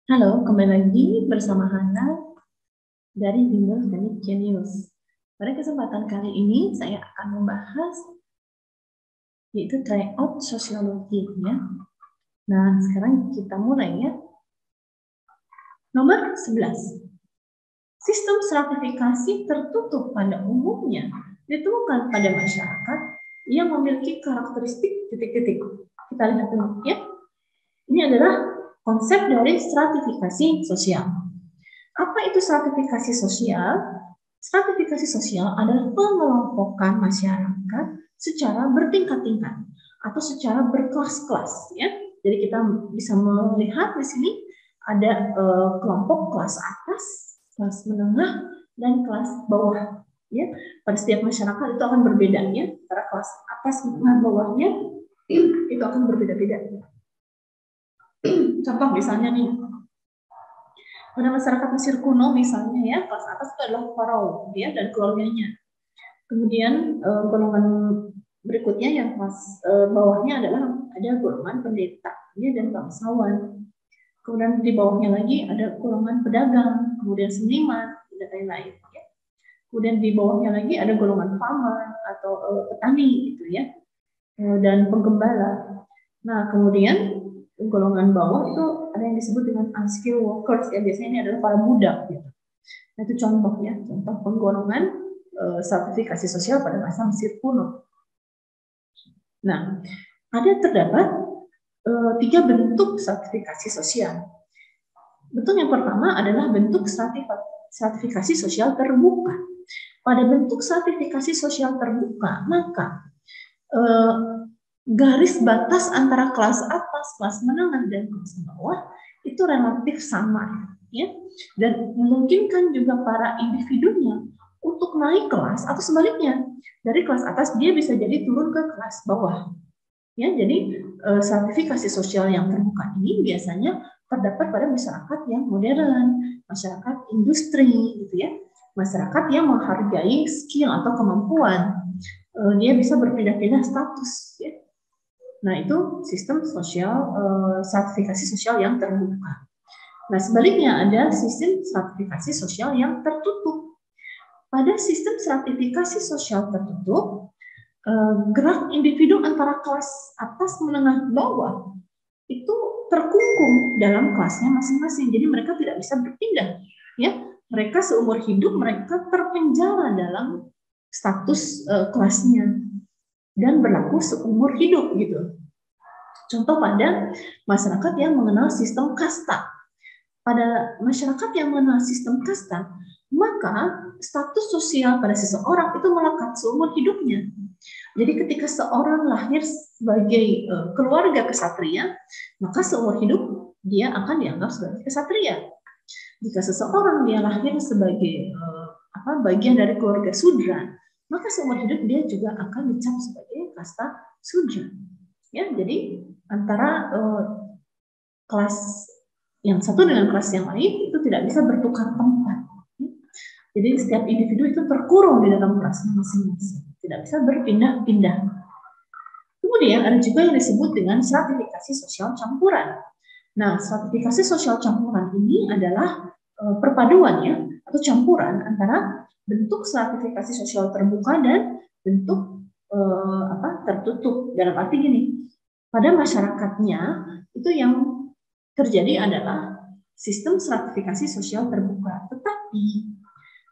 Halo, kembali lagi bersama Hana dari Bimbel Teknik Genius. Pada kesempatan kali ini saya akan membahas yaitu tryout sosiologi ya. Nah, sekarang kita mulai ya. Nomor 11. Sistem stratifikasi tertutup pada umumnya ditemukan pada masyarakat yang memiliki karakteristik titik-titik. Kita lihat dulu ya. Ini adalah konsep dari stratifikasi sosial. Apa itu stratifikasi sosial? Stratifikasi sosial adalah pengelompokan masyarakat secara bertingkat-tingkat atau secara berkelas-kelas ya. Jadi kita bisa melihat di sini ada kelompok kelas atas, kelas menengah, dan kelas bawah ya. Pada setiap masyarakat itu akan berbeda ya. Antara kelas atas, menengah, bawahnya itu akan berbeda-beda. Contoh misalnya nih, pada masyarakat Mesir kuno misalnya ya, kelas atas itu adalah Faraon ya dan keluarganya. Kemudian golongan berikutnya yang kelas bawahnya adalah ada golongan pendeta ya, dan bangsawan. Kemudian di bawahnya lagi ada golongan pedagang, kemudian seniman, dan lain-lain. Ya. Kemudian di bawahnya lagi ada golongan farmer atau petani gitu ya, dan penggembala. Nah kemudian golongan bawah itu ada yang disebut dengan unskilled workers ya, biasanya ini adalah para budak gitu. Nah itu contohnya, contoh penggolongan stratifikasi sosial pada masa Mesir kuno. Nah ada terdapat 3 bentuk stratifikasi sosial. Bentuk yang pertama adalah bentuk stratifikasi sosial terbuka. Pada bentuk stratifikasi sosial terbuka, maka garis batas antara kelas atas, kelas menengah, dan kelas bawah itu relatif sama ya. Dan memungkinkan juga para individunya untuk naik kelas atau sebaliknya. Dari kelas atas dia bisa jadi turun ke kelas bawah. Ya, jadi stratifikasi sosial yang terbuka ini biasanya terdapat pada masyarakat yang modern, masyarakat industri gitu ya. Masyarakat yang menghargai skill atau kemampuan. Dia bisa berpindah-pindah status ya. Nah, itu sistem sosial stratifikasi sosial yang terbuka. Nah, sebaliknya ada sistem stratifikasi sosial yang tertutup. Pada sistem stratifikasi sosial tertutup, gerak individu antara kelas atas, menengah, bawah itu terkungkung dalam kelasnya masing-masing. Jadi mereka tidak bisa berpindah, ya. Mereka seumur hidup mereka terpenjara dalam status kelasnya dan berlaku seumur hidup gitu. Contoh pada masyarakat yang mengenal sistem kasta. Pada masyarakat yang mengenal sistem kasta, maka status sosial pada seseorang itu melekat seumur hidupnya. Jadi ketika seorang lahir sebagai keluarga kesatria, maka seumur hidup dia akan dianggap sebagai kesatria. Jika seseorang dia lahir sebagai bagian dari keluarga sudra, maka seumur hidup dia juga akan dicap sebagai kasta sudra. Ya, jadi antara kelas yang satu dengan kelas yang lain itu tidak bisa bertukar tempat. Jadi setiap individu itu terkurung di dalam kelasnya masing-masing, tidak bisa berpindah-pindah. Kemudian ada juga yang disebut dengan stratifikasi sosial campuran. Nah, stratifikasi sosial campuran ini adalah perpaduannya atau campuran antara bentuk stratifikasi sosial terbuka dan bentuk tertutup. Dalam arti gini, pada masyarakatnya itu yang terjadi adalah sistem stratifikasi sosial terbuka, tetapi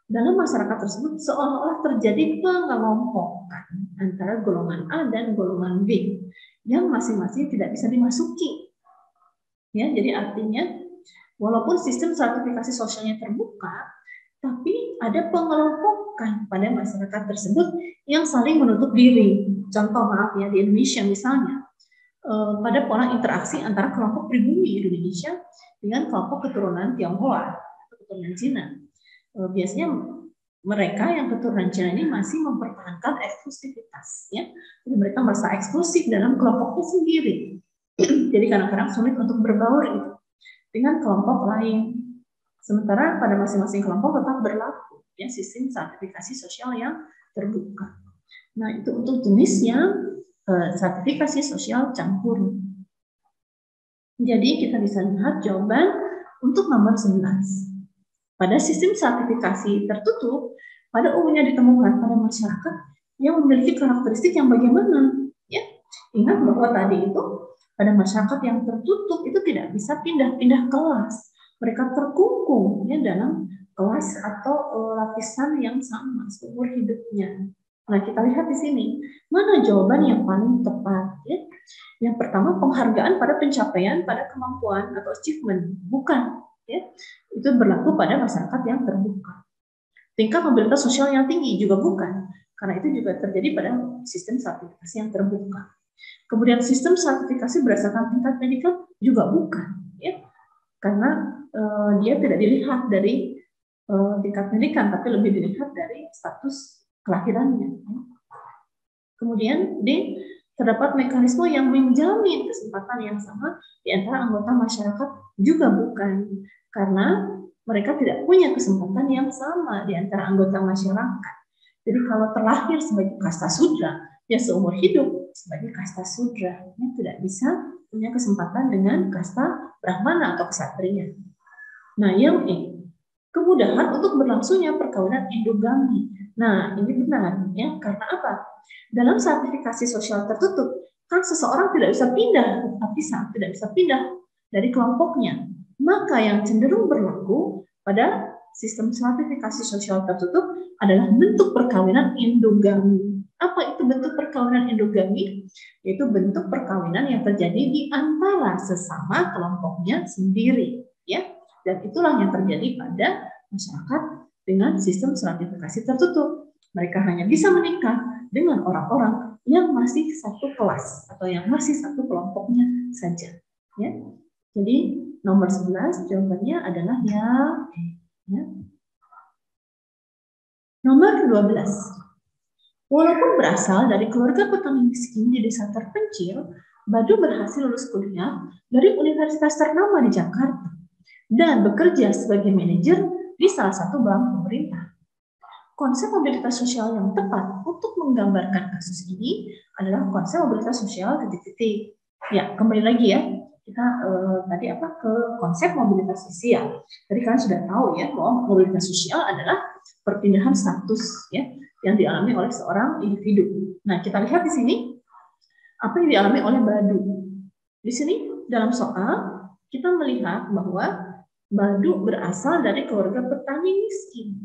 dalam masyarakat tersebut seolah-olah terjadi pengelompokan antara golongan A dan golongan B yang masing-masing tidak bisa dimasuki. Ya, jadi artinya walaupun sistem stratifikasi sosialnya terbuka, tapi ada pengelompokan pada masyarakat tersebut yang saling menutup diri. Contoh maaf ya, di Indonesia misalnya, pada pola interaksi antara kelompok pribumi Indonesia dengan kelompok keturunan Tionghoa atau keturunan Cina. Biasanya mereka yang keturunan Cina ini masih mempertahankan eksklusivitas, ya. Jadi mereka merasa eksklusif dalam kelompoknya sendiri. Jadi kadang-kadang sulit untuk berbaur itu dengan kelompok lain. Sementara pada masing-masing kelompok tetap berlaku ya sistem stratifikasi sosial yang terbuka. Nah, itu untuk jenisnya stratifikasi sosial campur. Jadi kita bisa lihat jawaban Untuk nomor 11. Pada sistem sertifikasi tertutup, pada umumnya ditemukan pada masyarakat yang memiliki karakteristik yang bagaimana? Ya, ingat bahwa tadi itu pada masyarakat yang tertutup itu tidak bisa pindah-pindah kelas. Mereka terkungkung ya dalam kelas atau lapisan yang sama seumur hidupnya. Nah, kita lihat di sini mana jawaban yang paling tepat. Ya. Yang pertama, penghargaan pada pencapaian pada kemampuan atau achievement, bukan. Ya, itu berlaku pada masyarakat yang terbuka. Tingkat mobilitas sosial yang tinggi juga bukan, karena itu juga terjadi pada sistem sertifikasi yang terbuka. Kemudian sistem sertifikasi berdasarkan tingkat pendidikan juga bukan, ya, karena dia tidak dilihat dari tingkat pendidikan, tapi lebih dilihat dari status kelahirannya. Kemudian D, terdapat mekanisme yang menjamin kesempatan yang sama di antara anggota masyarakat juga bukan, karena mereka tidak punya kesempatan yang sama di antara anggota masyarakat. Jadi kalau terlahir sebagai kasta sudra, ya seumur hidup sebagai kasta sudra, ya tidak bisa punya kesempatan dengan kasta brahmana atau ksatria. Nah, yang E, kemudahan untuk berlangsungnya perkawinan endogami. Nah, ini benar, ya, karena apa? Dalam sertifikasi sosial tertutup, kan seseorang tidak bisa pindah, tidak bisa pindah dari kelompoknya. Maka yang cenderung berlaku pada sistem sertifikasi sosial tertutup adalah bentuk perkawinan endogami. Apa itu bentuk perkawinan endogami? Yaitu bentuk perkawinan yang terjadi di antara sesama kelompoknya sendiri, ya. Dan itulah yang terjadi pada masyarakat dengan sistem stratifikasi tertutup. Mereka hanya bisa menikah dengan orang-orang yang masih satu kelas atau yang masih satu kelompoknya saja. Ya. Jadi nomor 11 jawabannya adalah yang E. Ya. Nomor 12. Walaupun berasal dari keluarga petani miskin di desa terpencil, Badu berhasil lulus kuliah dari universitas ternama di Jakarta dan bekerja sebagai manajer di salah satu bank pemerintah. Konsep mobilitas sosial yang tepat untuk menggambarkan kasus ini adalah konsep mobilitas sosial titik-titik. Ya, kembali lagi ya, kita tadi ke konsep mobilitas sosial. Tadi kalian sudah tahu ya bahwa mobilitas sosial adalah perpindahan status ya yang dialami oleh seorang individu. Nah, kita lihat di sini apa yang dialami oleh Badu. Di sini dalam soal kita melihat bahwa Badu berasal dari keluarga petani miskin.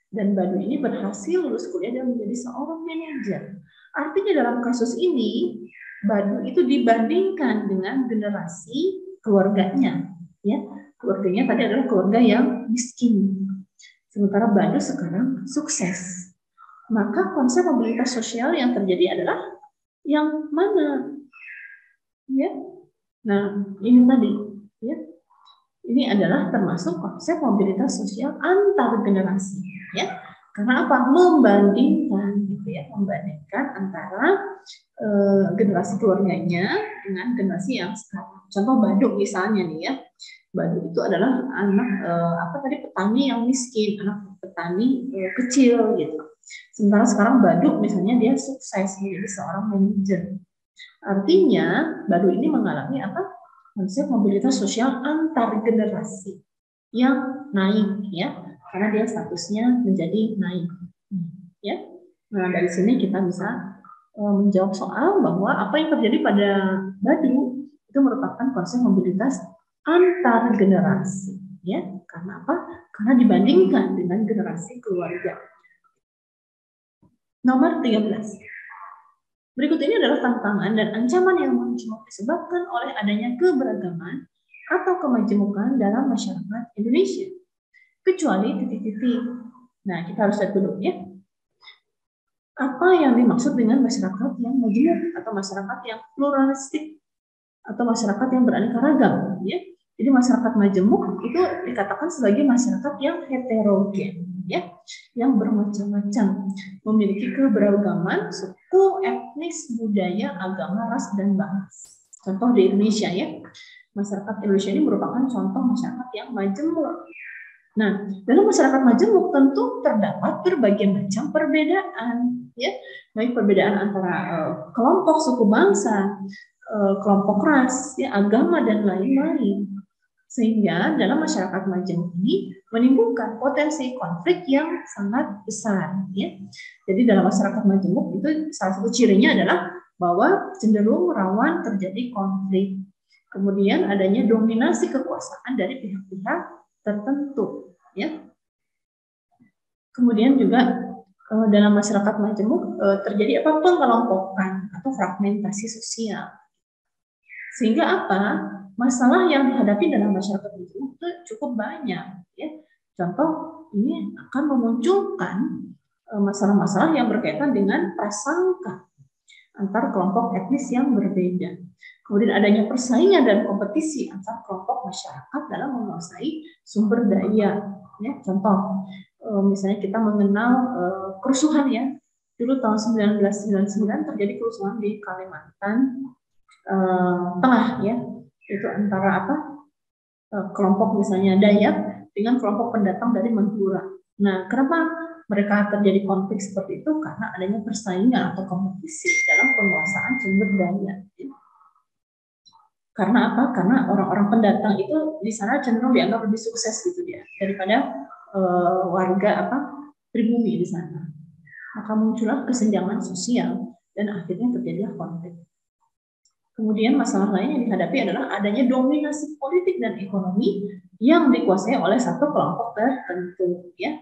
Dan Badu ini berhasil lulus kuliah dan menjadi seorang manajer. Artinya dalam kasus ini, Badu itu dibandingkan dengan generasi keluarganya. Ya, keluarganya tadi adalah keluarga yang miskin. Sementara Badu sekarang sukses. Maka konsep mobilitas sosial yang terjadi adalah yang mana? Ya. Nah, ini tadi, ya. Ini adalah termasuk konsep mobilitas sosial antar generasi, ya. Karena apa? Membandingkan, gitu ya, membandingkan antara generasi keluarganya dengan generasi yang sekarang. Contoh Badu misalnya nih ya, Badu itu adalah anak petani yang miskin, anak petani kecil gitu. Sementara sekarang Badu misalnya dia sukses menjadi seorang manajer. Artinya Badu ini mengalami konsep mobilitas sosial antar generasi yang naik ya, karena dia statusnya menjadi naik ya. Nah, dari sini kita bisa menjawab soal bahwa apa yang terjadi pada Badu itu merupakan konsep mobilitas antar generasi ya. Karena apa? Karena dibandingkan dengan generasi keluarga. Nomor 13. Berikut ini adalah tantangan dan ancaman yang muncul disebabkan oleh adanya keberagaman atau kemajemukan dalam masyarakat Indonesia. Kecuali titik-titik. Nah, kita harus lihat dulu ya. Apa yang dimaksud dengan masyarakat yang majemuk atau masyarakat yang pluralistik atau masyarakat yang beraneka ragam ya. Jadi masyarakat majemuk itu dikatakan sebagai masyarakat yang heterogen ya, yang bermacam-macam, memiliki keberagaman suku, etnis, budaya, agama, ras, dan bahasa. Contoh di Indonesia ya, masyarakat Indonesia ini merupakan contoh masyarakat yang majemuk. Nah, dalam masyarakat majemuk tentu terdapat berbagai macam perbedaan, ya, baik perbedaan antara kelompok suku bangsa, kelompok ras, ya, agama dan lain-lain. Sehingga dalam masyarakat majemuk ini menimbulkan potensi konflik yang sangat besar. Ya. Jadi dalam masyarakat majemuk itu salah satu cirinya adalah bahwa cenderung rawan terjadi konflik. Kemudian adanya dominasi kekuasaan dari pihak-pihak tertentu. Ya. Kemudian juga dalam masyarakat majemuk terjadi apa, pengelompokan atau fragmentasi sosial. Sehingga apa? Masalah yang dihadapi dalam masyarakat itu cukup banyak. Ya. Contoh, ini akan memunculkan masalah-masalah yang berkaitan dengan prasangka antar kelompok etnis yang berbeda. Kemudian adanya persaingan dan kompetisi antar kelompok masyarakat dalam menguasai sumber daya. Ya, contoh, misalnya kita mengenal kerusuhan ya. Dulu tahun 1999 terjadi kerusuhan di Kalimantan Tengah ya, itu antara kelompok misalnya Dayak dengan kelompok pendatang dari Madura. Nah, kenapa mereka terjadi konflik seperti itu? Karena adanya persaingan atau kompetisi dalam penguasaan sumber daya. Ya. Karena apa? Karena orang-orang pendatang itu di sana cenderung dianggap lebih sukses gitu ya daripada warga pribumi di sana. Maka muncullah kesenjangan sosial dan akhirnya terjadilah konflik. Kemudian masalah lain yang dihadapi adalah adanya dominasi politik dan ekonomi yang dikuasai oleh satu kelompok tertentu. Ya.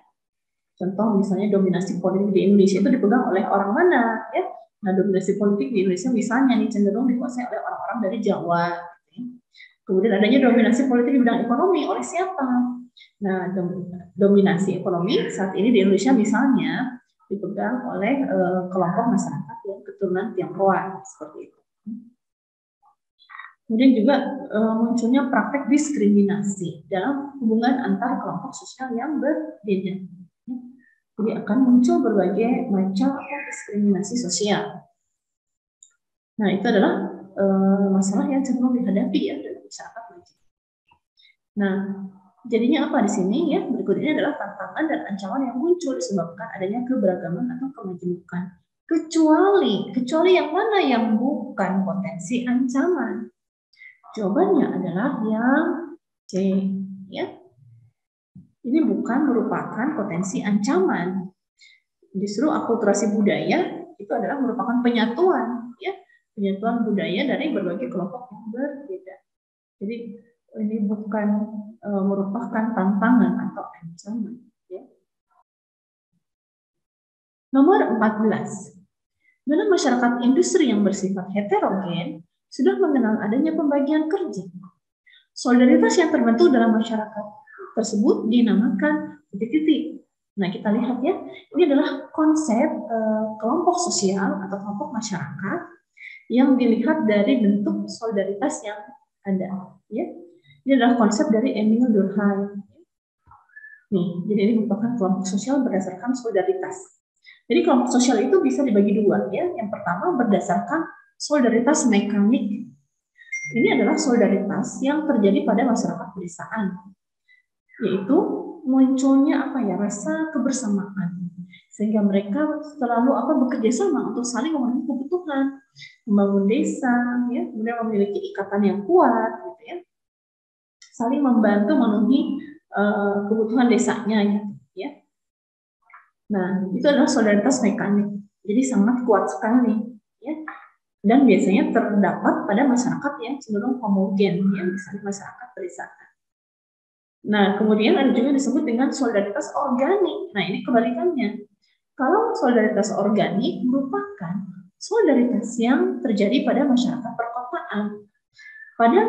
Contoh misalnya dominasi politik di Indonesia itu dipegang oleh orang mana? Ya. Nah, dominasi politik di Indonesia misalnya cenderung dikuasai oleh orang-orang dari Jawa. Ya. Kemudian adanya dominasi politik di bidang ekonomi oleh siapa? Nah, dominasi ekonomi saat ini di Indonesia misalnya dipegang oleh kelompok masyarakat yang keturunan Tionghoa seperti itu. Kemudian juga munculnya praktek diskriminasi dalam hubungan antar kelompok sosial yang berbeda. Jadi akan muncul berbagai macam diskriminasi sosial. Nah, itu adalah masalah yang cenderung dihadapi ya dalam masyarakat. Nah, jadinya apa di sini ya? Berikut ini adalah tantangan dan ancaman yang muncul disebabkan adanya keberagaman atau kemajemukan. Kecuali yang mana yang bukan potensi ancaman? Jawabannya adalah yang C. Ya. Ini bukan merupakan potensi ancaman. Justru akulturasi budaya itu adalah merupakan penyatuan, ya, penyatuan budaya dari berbagai kelompok yang berbeda. Jadi ini bukan merupakan tantangan atau ancaman. Ya. Nomor 14. Dalam masyarakat industri yang bersifat heterogen, sudah mengenal adanya pembagian kerja. Solidaritas yang terbentuk dalam masyarakat tersebut dinamakan titik-titik. Nah, kita lihat ya, ini adalah konsep kelompok sosial atau kelompok masyarakat yang dilihat dari bentuk solidaritas yang ada. Ya. Ini adalah konsep dari Emil Durkheim. Nih, jadi ini merupakan kelompok sosial berdasarkan solidaritas. Jadi kelompok sosial itu bisa dibagi dua ya. Yang pertama berdasarkan solidaritas mekanik. Ini adalah solidaritas yang terjadi pada masyarakat pedesaan, yaitu munculnya rasa kebersamaan, sehingga mereka selalu bekerja sama untuk saling memenuhi kebutuhan, membangun desa, ya, kemudian memiliki ikatan yang kuat, gitu ya, saling membantu memenuhi kebutuhan desanya, gitu ya. Nah, itu adalah solidaritas mekanik, jadi sangat kuat sekali, ya. Dan biasanya terdapat pada masyarakat yang cenderung homogen, ya, misalnya masyarakat pedesaan. Nah, kemudian ada juga yang disebut dengan solidaritas organik. Nah, ini kebalikannya. Kalau solidaritas organik merupakan solidaritas yang terjadi pada masyarakat perkotaan. Pada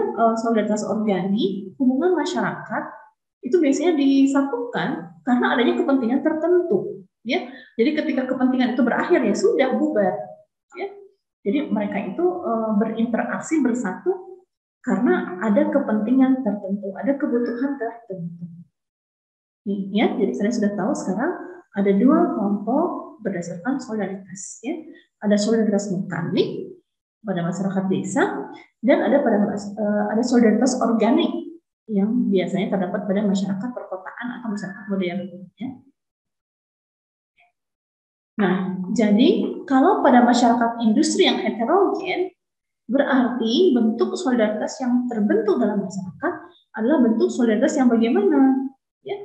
solidaritas organik, hubungan masyarakat itu biasanya disatukan karena adanya kepentingan tertentu. Ya, jadi ketika kepentingan itu berakhir ya sudah bubar. Ya. Jadi mereka itu berinteraksi bersatu karena ada kepentingan tertentu, ada kebutuhan tertentu. Nih, ya, jadi saya sudah tahu sekarang ada dua kelompok berdasarkan solidaritas. Ya. Ada solidaritas mekanik pada masyarakat desa dan ada solidaritas organik yang biasanya terdapat pada masyarakat perkotaan atau masyarakat modern. Ya. Nah, jadi kalau pada masyarakat industri yang heterogen, berarti bentuk solidaritas yang terbentuk dalam masyarakat adalah bentuk solidaritas yang bagaimana? Ya,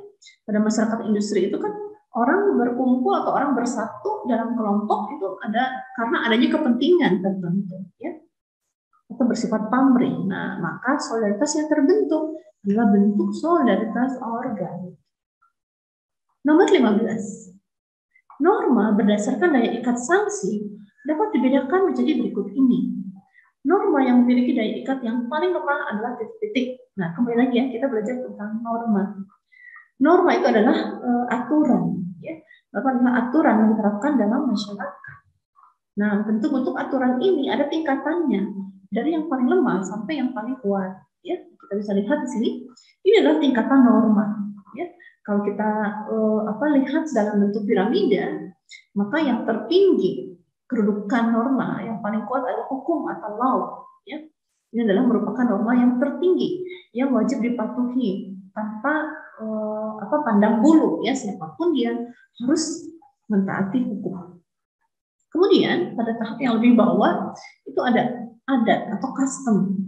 pada masyarakat industri itu kan orang berkumpul atau orang bersatu dalam kelompok itu ada karena adanya kepentingan tertentu, ya, atau bersifat pamrih. Nah, maka solidaritas yang terbentuk adalah bentuk solidaritas organik. Nomor 15. Norma berdasarkan daya ikat sanksi dapat dibedakan menjadi berikut ini. Norma yang memiliki daya ikat yang paling lemah adalah titik-titik. Nah, kembali lagi ya, kita belajar tentang norma. Norma itu adalah aturan, ya, adalah aturan yang diterapkan dalam masyarakat. Nah, bentuk-bentuk aturan ini ada tingkatannya, dari yang paling lemah sampai yang paling kuat. Ya, kita bisa lihat di sini. Ini adalah tingkatan norma. Ya, kalau kita lihat dalam bentuk piramida, maka yang tertinggi kedudukan norma yang paling kuat adalah hukum atau law. Ya, ini adalah merupakan norma yang tertinggi yang wajib dipatuhi tanpa pandang bulu, ya, siapapun dia harus mentaati hukum. Kemudian pada tahap yang lebih bawah itu ada adat atau custom.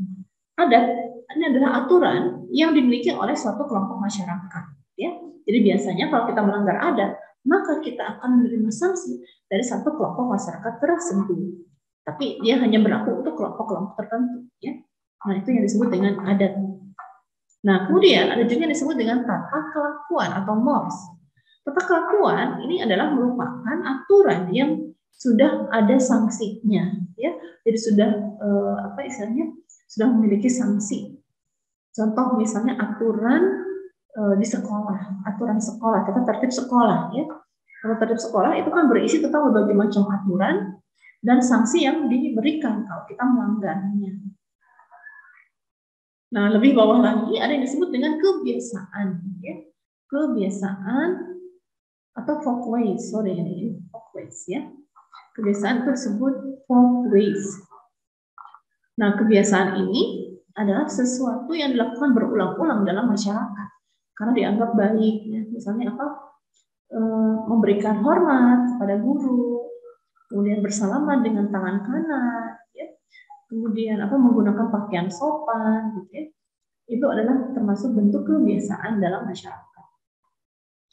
Adat ini adalah aturan yang dimiliki oleh suatu kelompok masyarakat, ya. Jadi biasanya kalau kita melanggar adat, maka kita akan menerima sanksi dari satu kelompok masyarakat tersebut. Tapi dia hanya berlaku untuk kelompok-kelompok tertentu, ya. Nah, itu yang disebut dengan adat. Nah, kemudian ada juga yang disebut dengan tata kelakuan atau mores. Tata kelakuan ini adalah merupakan aturan yang sudah ada sanksinya, ya. Jadi sudah sudah memiliki sanksi. Contoh misalnya aturan di sekolah, aturan sekolah, tata tertib sekolah, ya. Tata tertib sekolah itu kan berisi tentang berbagai macam aturan dan sanksi yang diberikan kalau kita melanggarnya. Nah, lebih bawah lagi ada yang disebut dengan kebiasaan, ya. Kebiasaan atau folkways, folkways, ya. Kebiasaan itu disebut folkways. Nah, kebiasaan ini adalah sesuatu yang dilakukan berulang-ulang dalam masyarakat karena dianggap baik, ya. Misalnya memberikan hormat kepada guru, kemudian bersalaman dengan tangan kanan, ya. Kemudian menggunakan pakaian sopan, gitu, ya. Itu adalah termasuk bentuk kebiasaan dalam masyarakat.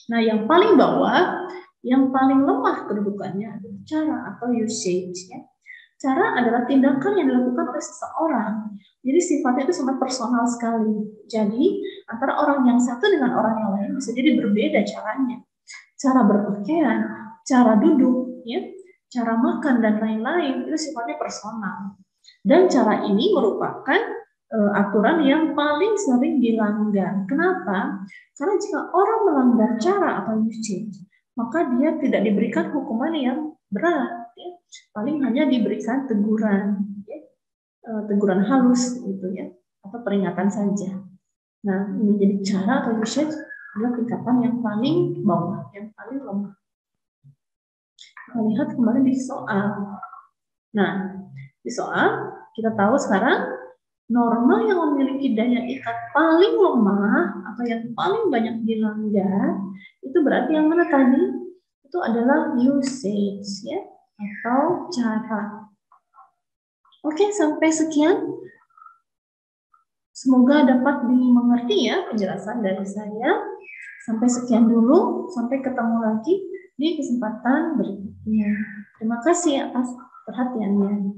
Nah, yang paling bawah, yang paling lemah kedudukannya adalah cara atau usage, ya. Cara adalah tindakan yang dilakukan oleh seseorang. Jadi sifatnya itu sangat personal sekali. Jadi antara orang yang satu dengan orang yang lain bisa jadi berbeda caranya. Cara berpakaian, cara duduk, ya, cara makan dan lain-lain itu sifatnya personal. Dan cara ini merupakan aturan yang paling sering dilanggar. Kenapa? Karena jika orang melanggar cara atau usage, maka dia tidak diberikan hukuman yang berat, ya. Paling hanya diberikan teguran, ya. Teguran halus, gitu, ya, atau peringatan saja. Nah, ini jadi cara atau usage adalah tingkatan yang paling bawah, yang paling lemah. Kita lihat kembali di soal. Nah, di soal kita tahu sekarang norma yang memiliki daya ikat paling lemah atau yang paling banyak dilanggar itu berarti yang mana tadi? Itu adalah usage, ya, atau cara. Oke, sampai sekian. Semoga dapat dimengerti, ya, penjelasan dari saya. Sampai sekian dulu, sampai ketemu lagi di kesempatan berikutnya. Terima kasih atas perhatiannya.